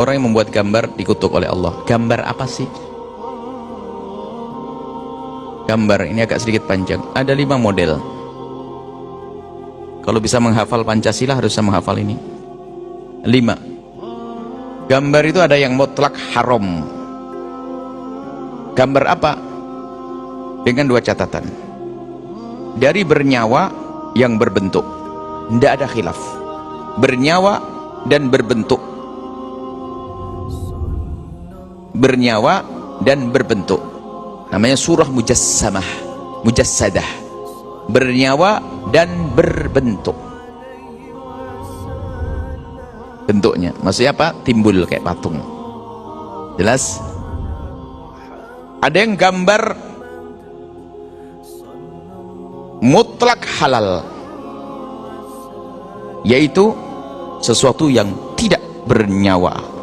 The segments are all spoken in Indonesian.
Orang yang membuat gambar dikutuk oleh Allah. Gambar apa sih? Gambar ini agak sedikit panjang. Ada 5 model. Kalau bisa menghafal Pancasila harus bisa menghafal ini. 5. Gambar itu ada yang mutlak haram. Gambar apa? Dengan 2 catatan. Dari bernyawa yang berbentuk. Tidak ada khilaf. Bernyawa dan berbentuk. Bernyawa dan berbentuk. Namanya surah mujassamah, mujassadah. Bernyawa dan berbentuk. Bentuknya, maksudnya apa? Timbul kayak patung. Jelas? Ada yang gambar mutlak halal, yaitu sesuatu yang tidak bernyawa.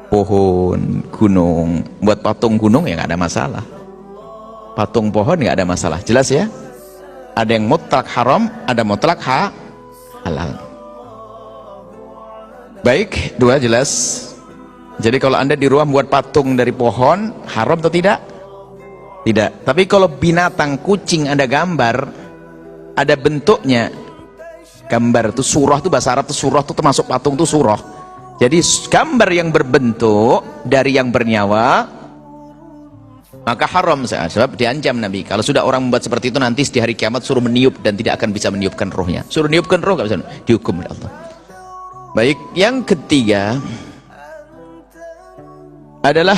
Pohon, gunung, buat patung gunung ya nggak ada masalah, patung pohon nggak ada masalah. Jelas ya? Ada yang mutlak haram, ada mutlak halal. Baik, 2 jelas. Jadi kalau Anda di rumah buat patung dari pohon, haram atau tidak? Tidak. Tapi kalau binatang, kucing Anda gambar, ada bentuknya. Gambar itu surah itu bahasa Arab, itu surah itu termasuk patung itu surah. Jadi gambar yang berbentuk dari yang bernyawa, maka haram. Sebab diancam Nabi, kalau sudah orang membuat seperti itu nanti di hari kiamat suruh meniup dan tidak akan bisa meniupkan rohnya. Suruh meniupkan roh nggak bisa, dihukum oleh Allah. Baik, yang ketiga adalah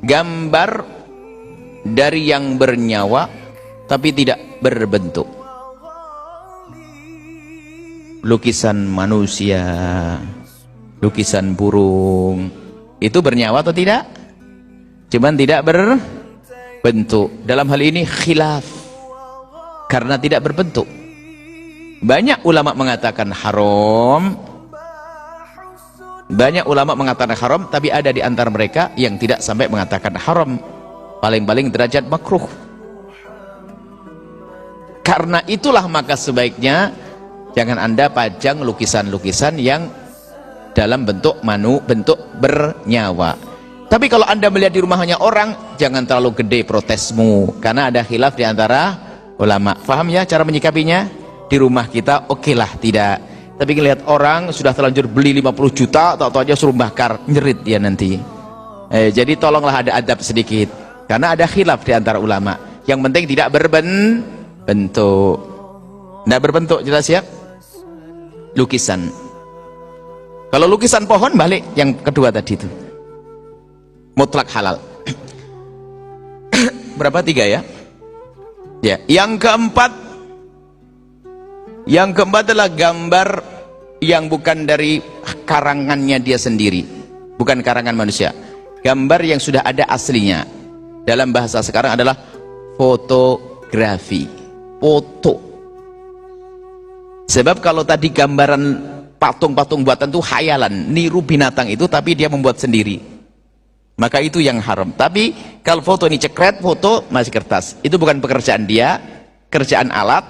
gambar dari yang bernyawa tapi tidak berbentuk. Lukisan manusia, lukisan burung, itu bernyawa atau tidak? Cuman tidak berbentuk. Dalam hal ini khilaf, karena tidak berbentuk. Banyak ulama mengatakan haram, banyak ulama mengatakan haram, tapi ada di antara mereka yang tidak sampai mengatakan haram, paling-paling derajat makruh. Karena itulah maka sebaiknya jangan Anda pajang lukisan-lukisan yang dalam bentuk bentuk bernyawa. Tapi kalau Anda melihat di rumahnya orang, jangan terlalu gede protesmu, karena ada khilaf di antara ulama. Faham ya cara menyikapinya? Di rumah kita oke lah, tidak. Tapi ngelihat orang sudah terlanjur beli 50 juta, atau aja suruh bakar, nyerit dia nanti. Jadi tolonglah ada adab sedikit, karena ada khilaf di antara ulama. Yang penting tidak berbentuk. Tidak berbentuk, jelas ya? Lukisan. Kalau lukisan pohon, balik yang kedua tadi itu, mutlak halal. Berapa? 3 ya? Ya. Yang keempat adalah gambar yang bukan dari karangannya dia sendiri, bukan karangan manusia. Gambar yang sudah ada aslinya. Dalam bahasa sekarang adalah fotografi. Foto. Sebab kalau tadi gambaran patung-patung buatan itu khayalan, niru binatang itu, tapi dia membuat sendiri, maka itu yang haram. Tapi kalau foto ini cekret, foto masih kertas, itu bukan pekerjaan dia, kerjaan alat.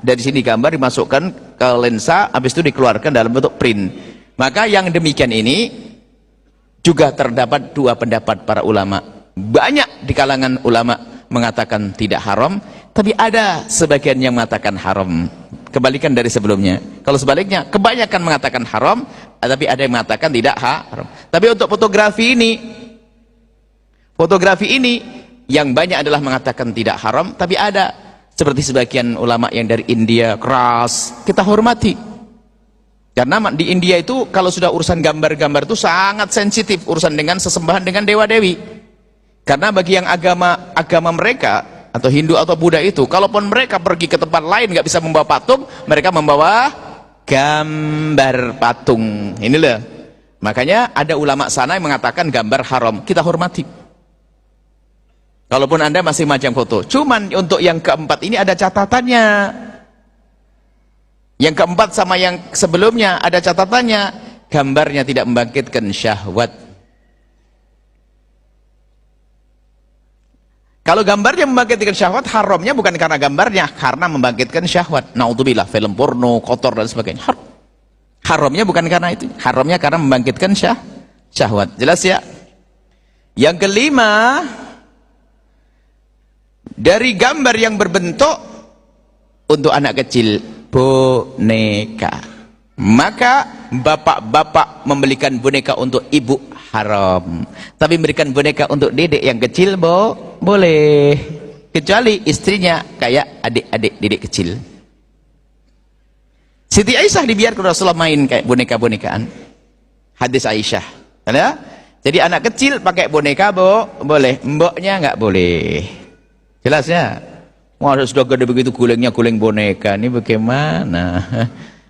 Dari sini gambar dimasukkan ke lensa, habis itu dikeluarkan dalam bentuk print. Maka yang demikian ini juga terdapat 2 pendapat para ulama. Banyak di kalangan ulama mengatakan tidak haram, tapi ada sebagian yang mengatakan haram. Kebalikan dari sebelumnya. Kalau sebaliknya, kebanyakan mengatakan haram, tapi ada yang mengatakan tidak haram. Tapi untuk fotografi ini yang banyak adalah mengatakan tidak haram, tapi ada seperti sebagian ulama yang dari India keras, kita hormati. Karena di India itu kalau sudah urusan gambar-gambar itu sangat sensitif, urusan dengan sesembahan dengan dewa-dewi. Karena bagi yang agama mereka atau Hindu atau Buddha itu, kalaupun mereka pergi ke tempat lain nggak bisa membawa patung, mereka membawa gambar patung. Ini loh. Makanya ada ulama sana yang mengatakan gambar haram, kita hormati. Kalaupun Anda masih majang foto. Cuman untuk yang keempat ini ada catatannya. Yang keempat sama yang sebelumnya ada catatannya. Gambarnya tidak membangkitkan syahwat. Kalau gambarnya membangkitkan syahwat, haramnya bukan karena gambarnya, karena membangkitkan syahwat. Naudzubillah, film porno, kotor dan sebagainya. Haram. Haramnya bukan karena itu, haramnya karena membangkitkan syahwat. Jelas ya? Yang kelima, dari gambar yang berbentuk untuk anak kecil, boneka. Maka bapak-bapak membelikan boneka untuk ibu haram, tapi memberikan boneka untuk dedek yang kecil boleh, kecuali istrinya kayak adik-adik dedek kecil. Siti Aisyah dibiarkan Rasulullah main kayak boneka-bonekaan. Hadis Aisyah, ada? Jadi anak kecil pakai boneka boleh, mboknya nggak boleh. Jelas ya? Wah, sudah gede begitu gulingnya guling boneka, ini bagaimana?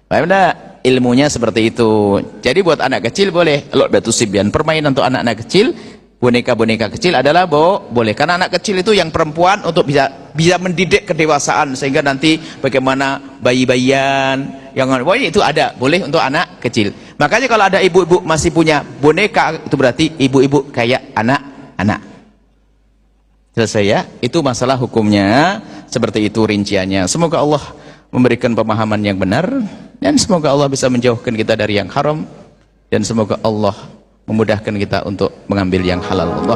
Paham enggak? Ilmunya seperti itu. Jadi buat anak kecil boleh. Kalau batu sibyan, permainan untuk anak-anak kecil, boneka-boneka kecil adalah boleh. Karena anak kecil itu yang perempuan untuk bisa mendidik kedewasaan, sehingga nanti bagaimana bayi-bayian yang itu ada, boleh untuk anak kecil. Makanya kalau ada ibu-ibu masih punya boneka, itu berarti ibu-ibu kayak anak-anak. Selesai ya? Itu masalah hukumnya, seperti itu rinciannya. Semoga Allah memberikan pemahaman yang benar, dan semoga Allah bisa menjauhkan kita dari yang haram, dan semoga Allah memudahkan kita untuk mengambil yang halal. Allah